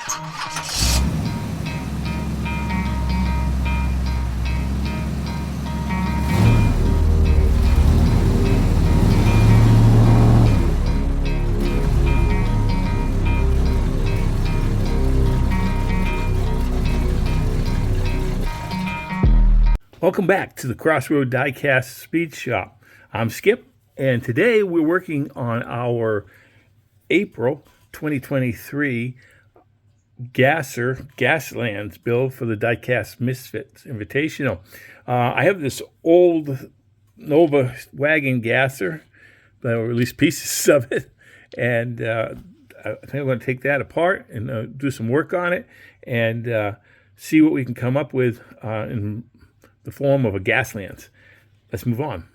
Welcome back to the Crossroad Diecast Speed Shop. I'm Skip, and today we're working on our April 2023 Gasland build for the Diecast Misfits Invitational. I have this old Nova wagon gasser, or at least pieces of it, and I think I'm going to take that apart and do some work on it and see what we can come up with in the form of a Gasland. Let's move on.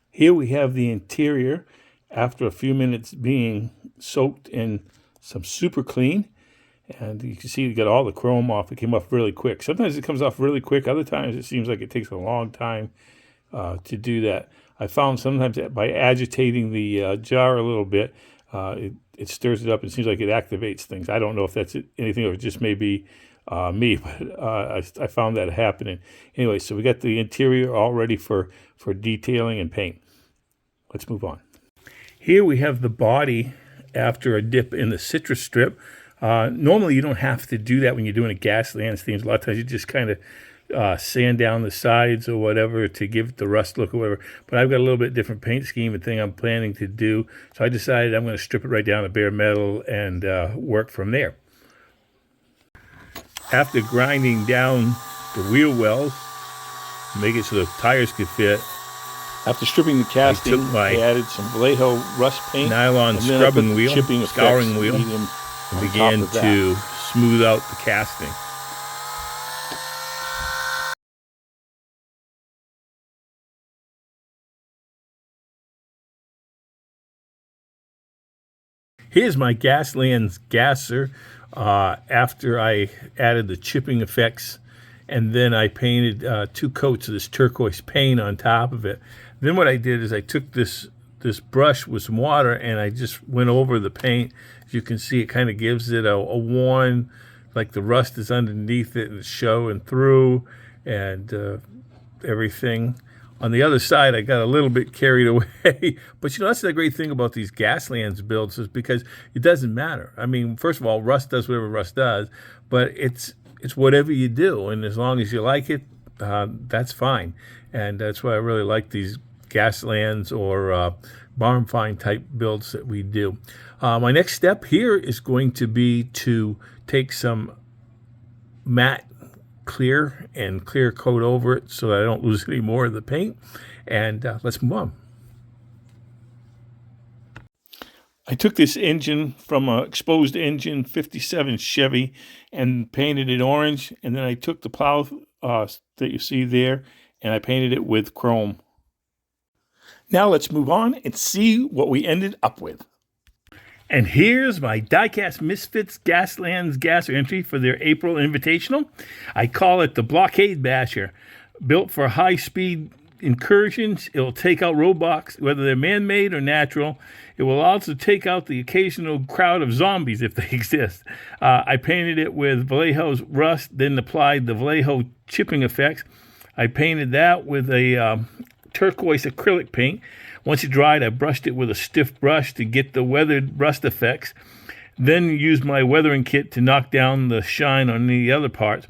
Here we have the interior after a few minutes being soaked in some super clean. And you can see you got all the chrome off. It came off really quick. Sometimes it comes off really quick. Other times it seems like it takes a long time to do that. I found sometimes that by agitating the jar a little bit, it stirs it up. It seems like it activates things. I don't know if that's anything or it just may be me, but I found that happening. Anyway, so we got the interior all ready for detailing and paint. Let's move on. Here we have the body after a dip in the citrus strip. Normally you don't have to do that when you're doing a Gasland theme. A lot of times you just kind of sand down the sides or whatever to give it the rust look or whatever. But I've got a little bit different paint scheme and thing I'm planning to do. So I decided I'm going to strip it right down to bare metal and work from there. After grinding down the wheel wells, make it so the tires could fit. After stripping the casting, I added some Vallejo rust paint, nylon scrubbing wheel, scouring wheel, and began to smooth out the casting. Here's my Gasland Gasser after I added the chipping effects, and then I painted 2 coats of this turquoise paint on top of it. Then what I did is I took this brush with some water and I just went over the paint. As you can see, it kind of gives it a worn, like the rust is underneath it and it's showing through and everything. On the other side, I got a little bit carried away. But, that's the great thing about these Gasland builds is because it doesn't matter. I mean, first of all, rust does whatever rust does, but it's whatever you do. And as long as you like it, that's fine. And that's why I really like these Gaslands or barn find type builds that we do. My next step here is going to be to take some matte clear and clear coat over it so that I don't lose any more of the paint. And let's move on. I took this engine from an exposed engine 57 Chevy and painted it orange. And then I took the plow that you see there and I painted it with chrome. Now let's move on and see what we ended up with. And here's my Diecast Misfits Gasland Gasser entry for their April Invitational. I call it the Blockade Basher. Built for high-speed incursions, it will take out roadblocks, whether they're man-made or natural. It will also take out the occasional crowd of zombies if they exist. I painted it with Vallejo's rust, then applied the Vallejo chipping effects. I painted that with a turquoise acrylic paint. Once it dried, I brushed it with a stiff brush to get the weathered rust effects. Then used my weathering kit to knock down the shine on the other parts.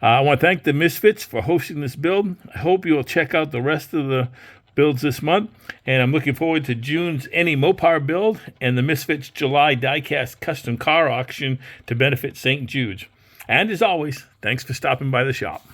I want to thank the Misfits for hosting this build. I hope you will check out the rest of the builds this month. And I'm looking forward to June's Any Mopar build and the Misfits July Diecast Custom Car Auction to benefit St. Jude's. And as always, thanks for stopping by the shop.